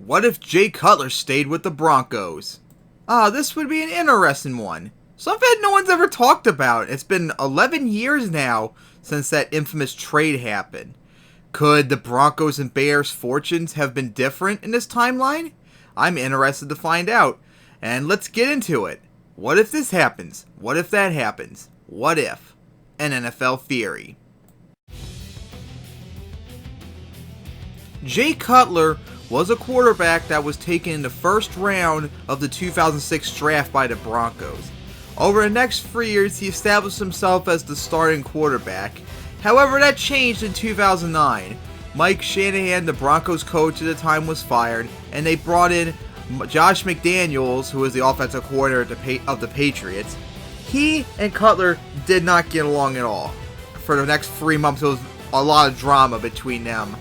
What if Jay Cutler stayed with the Broncos? This would be an interesting one. Something no one's ever talked about. It's been 11 years now since that infamous trade happened. Could the Broncos and Bears' fortunes have been different in this timeline? I'm interested to find out. And let's get into it. What if this happens? What if that happens? What if? An NFL theory. Jay Cutler was a quarterback that was taken in the first round of the 2006 draft by the Broncos. Over the next 3 years, he established himself as the starting quarterback. However, that changed in 2009. Mike Shanahan, the Broncos coach at the time, was fired, and they brought in Josh McDaniels, who was the offensive coordinator of the Patriots. He and Cutler did not get along at all. For the next 3 months, there was a lot of drama between them,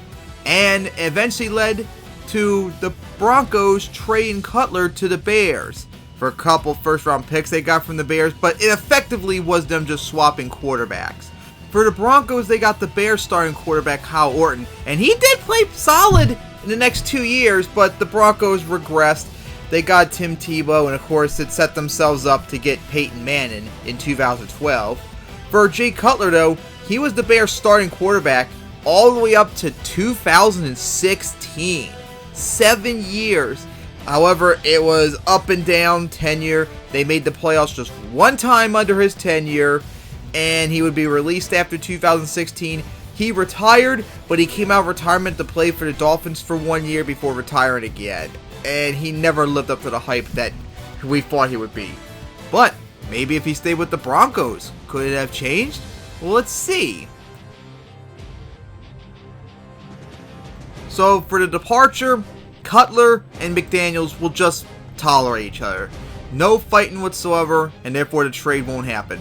and eventually led to the Broncos trading Cutler to the Bears for a couple first-round picks they got from the Bears, but it effectively was them just swapping quarterbacks. For the Broncos, they got the Bears starting quarterback Kyle Orton, and he did play solid in the next 2 years, but the Broncos regressed. They got Tim Tebow, and of course, it set themselves up to get Peyton Manning in 2012. For Jay Cutler, though, he was the Bears starting quarterback all the way up to 2016. 7 years. However, it was up and down tenure. They made the playoffs just one time under his tenure, and he would be released after 2016. He retired, but he came out of retirement to play for the Dolphins for 1 year before retiring again. And he never lived up to the hype that we thought he would be. But maybe if he stayed with the Broncos, could it have changed? Well, let's see. So for the departure, Cutler and McDaniels will just tolerate each other. No fighting whatsoever, and therefore the trade won't happen.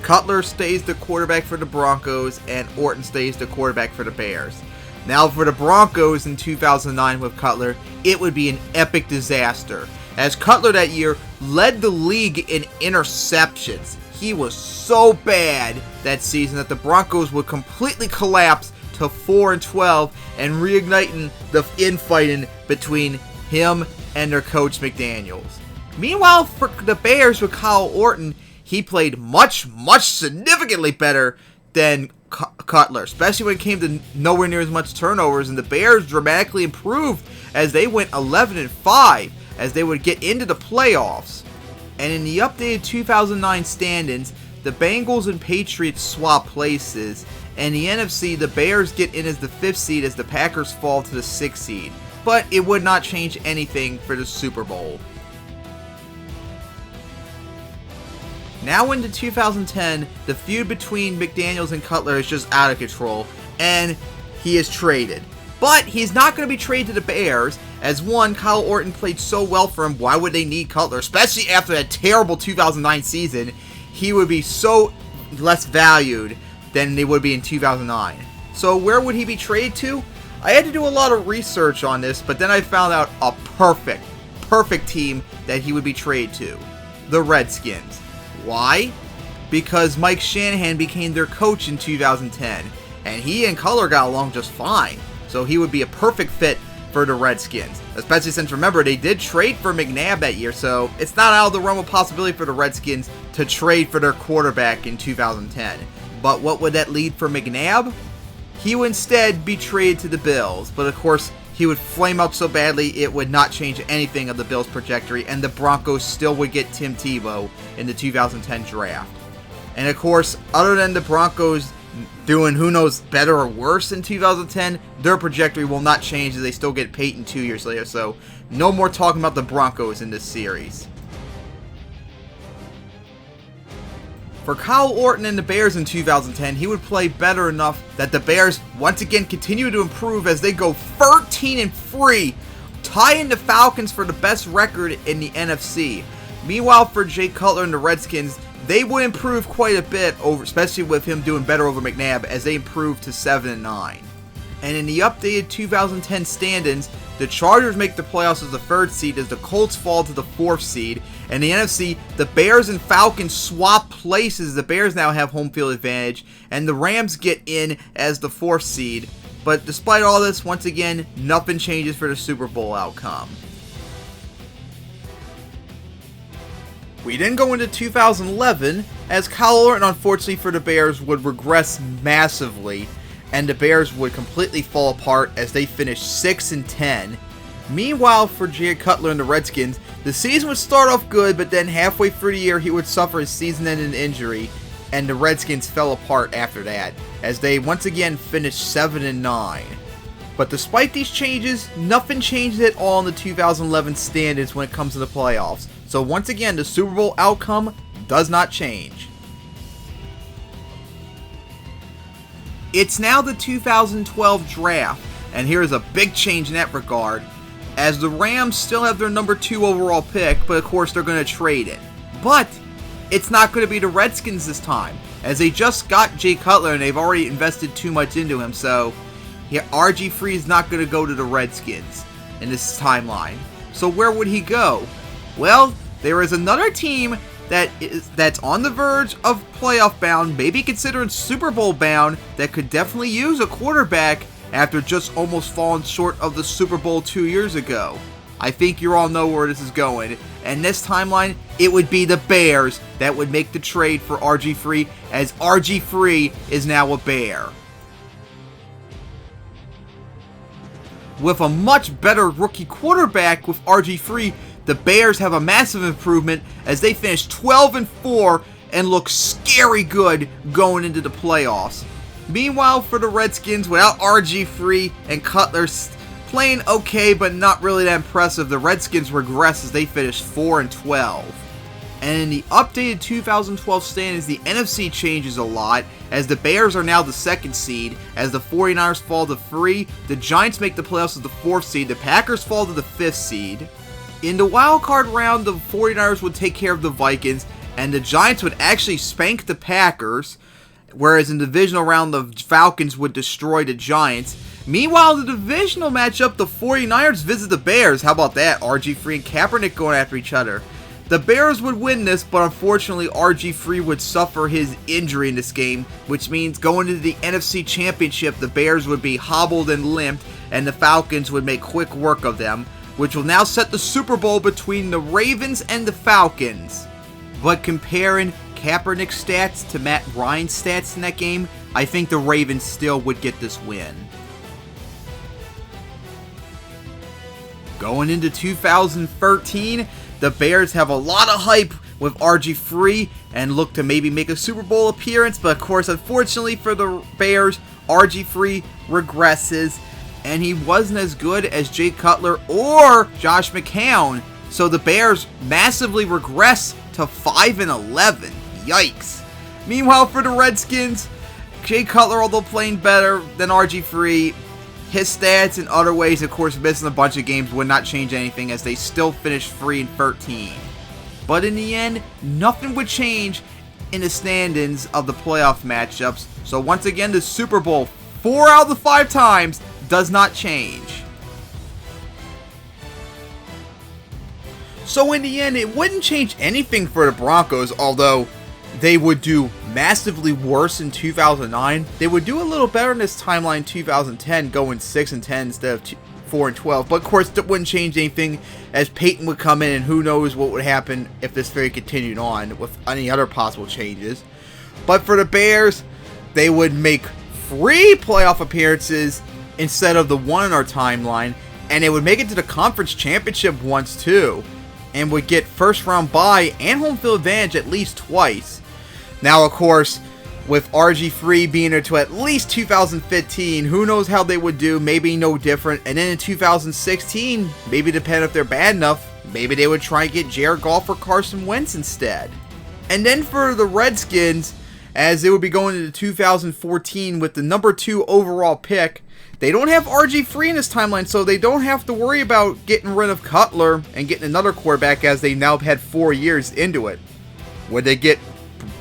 Cutler stays the quarterback for the Broncos, and Orton stays the quarterback for the Bears. Now for the Broncos in 2009 with Cutler, it would be an epic disaster, as Cutler that year led the league in interceptions. He was so bad that season that the Broncos would completely collapse to 4-12 and reigniting the infighting between him and their coach McDaniels. Meanwhile, for the Bears with Kyle Orton, he played much significantly better than Cutler, especially when it came to nowhere near as much turnovers, and the Bears dramatically improved as they went 11-5 as they would get into the playoffs. And in the updated 2009 standings, the Bengals and Patriots swap places, and the NFC, the Bears get in as the 5th seed as the Packers fall to the 6th seed. But it would not change anything for the Super Bowl. Now into 2010, the feud between McDaniels and Cutler is just out of control, and he is traded. But he's not going to be traded to the Bears, as one, Kyle Orton played so well for him, why would they need Cutler? Especially after that terrible 2009 season, he would be so less valued than they would be in 2009. So where would he be traded to? I had to do a lot of research on this, but then I found out a perfect team that he would be traded to. The Redskins. Why? Because Mike Shanahan became their coach in 2010, and he and Cutler got along just fine. So he would be a perfect fit for the Redskins. Especially since, remember, they did trade for McNabb that year, so it's not out of the realm of possibility for the Redskins to trade for their quarterback in 2010. But what would that lead for McNabb? He would instead be traded to the Bills, but of course, he would flame out so badly it would not change anything of the Bills' trajectory, and the Broncos still would get Tim Tebow in the 2010 draft. And of course, other than the Broncos doing who knows better or worse in 2010, their trajectory will not change as they still get Peyton 2 years later, so no more talking about the Broncos in this series. For Kyle Orton and the Bears in 2010, he would play better enough that the Bears once again continue to improve as they go 13-3, tying the Falcons for the best record in the NFC. Meanwhile, for Jay Cutler and the Redskins, they would improve quite a bit, especially with him doing better over McNabb, as they improved to 7-9. And in the updated 2010 standings, the Chargers make the playoffs as the 3rd seed as the Colts fall to the 4th seed. And the NFC, the Bears and Falcons swap places. The Bears now have home field advantage, and the Rams get in as the 4th seed. But despite all this, once again, nothing changes for the Super Bowl outcome. We then go into 2011, as Cutler, and unfortunately for the Bears, would regress massively, and the Bears would completely fall apart as they finished 6-10. Meanwhile, for Jay Cutler and the Redskins, the season would start off good, but then halfway through the year, he would suffer a season-ending injury, and the Redskins fell apart after that, as they once again finished 7-9. But despite these changes, nothing changed at all in the 2011 standings when it comes to the playoffs. So once again, the Super Bowl outcome does not change. It's now the 2012 draft, and here's a big change in that regard, as the Rams still have their number 2 overall pick, but of course they're going to trade it. But it's not going to be the Redskins this time, as they just got Jay Cutler and they've already invested too much into him, so RG3 is not going to go to the Redskins in this timeline. So where would he go? Well, there is another team that's on the verge of playoff bound, maybe considering Super Bowl bound, that could definitely use a quarterback after just almost falling short of the Super Bowl 2 years ago. I think you all know where this is going. And this timeline, it would be the Bears that would make the trade for RG3, as RG3 is now a Bear. With a much better rookie quarterback with RG3, the Bears have a massive improvement as they finish 12-4 and look scary good going into the playoffs. Meanwhile, for the Redskins, without RG3 and Cutler playing okay but not really that impressive, the Redskins regress as they finish 4-12. And in the updated 2012 standings, the NFC changes a lot, as the Bears are now the 2nd seed, as the 49ers fall to 3, the Giants make the playoffs as the 4th seed, the Packers fall to the 5th seed. In the wildcard round, the 49ers would take care of the Vikings, and the Giants would actually spank the Packers, whereas in the divisional round, the Falcons would destroy the Giants. Meanwhile, the divisional matchup, the 49ers visit the Bears. How about that? RG3 and Kaepernick going after each other. The Bears would win this, but unfortunately RG3 would suffer his injury in this game, which means going into the NFC Championship, the Bears would be hobbled and limped, and the Falcons would make quick work of them, which will now set the Super Bowl between the Ravens and the Falcons. But comparing Kaepernick's stats to Matt Ryan's stats in that game, I think the Ravens still would get this win. Going into 2013, the Bears have a lot of hype with RG3 and look to maybe make a Super Bowl appearance, but of course, unfortunately for the Bears, RG3 regresses, and he wasn't as good as Jay Cutler or Josh McDaniels, so the Bears massively regress to 5-11. Yikes. Meanwhile, for the Redskins, Jay Cutler, although playing better than RG3, his stats in other ways, of course, missing a bunch of games would not change anything as they still finished 3-13. But in the end, nothing would change in the standings of the playoff matchups. So once again, the Super Bowl 4 out of the 5 times does not change. So in the end, it wouldn't change anything for the Broncos, although they would do massively worse in 2009. They would do a little better in this timeline in 2010, going 6-10 instead of 4-12. But of course, that wouldn't change anything, as Peyton would come in, and who knows what would happen if this very continued on with any other possible changes. But for the Bears, they would make 3 playoff appearances instead of the 1 in our timeline, and they would make it to the conference championship once too, and would get first round bye and home field advantage at least twice. Now, of course, with RG3 being there to at least 2015, who knows how they would do, maybe no different. And then in 2016, maybe depending if they're bad enough, maybe they would try and get Jared Goff or Carson Wentz instead. And then for the Redskins, as they would be going into 2014 with the number 2 overall pick, they don't have RG3 in this timeline, so they don't have to worry about getting rid of Cutler and getting another quarterback, as they now have had 4 years into it. Would they get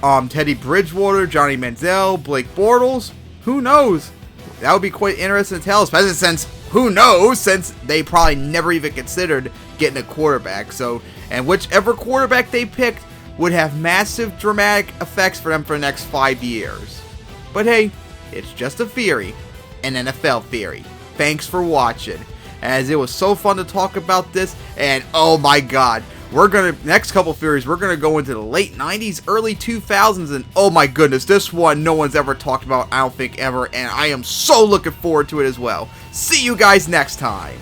Teddy Bridgewater, Johnny Manziel, Blake Bortles? Who knows? That would be quite interesting to tell, especially since, who knows, since they probably never even considered getting a quarterback. So, and whichever quarterback they picked would have massive dramatic effects for them for the next 5 years. But hey, it's just a theory. and NFL theory. Thanks for watching, as it was so fun to talk about this, and oh my god, next couple theories, we're gonna go into the late 90s, early 2000s, and oh my goodness, this one no one's ever talked about, I don't think ever, and I am so looking forward to it as well. See you guys next time.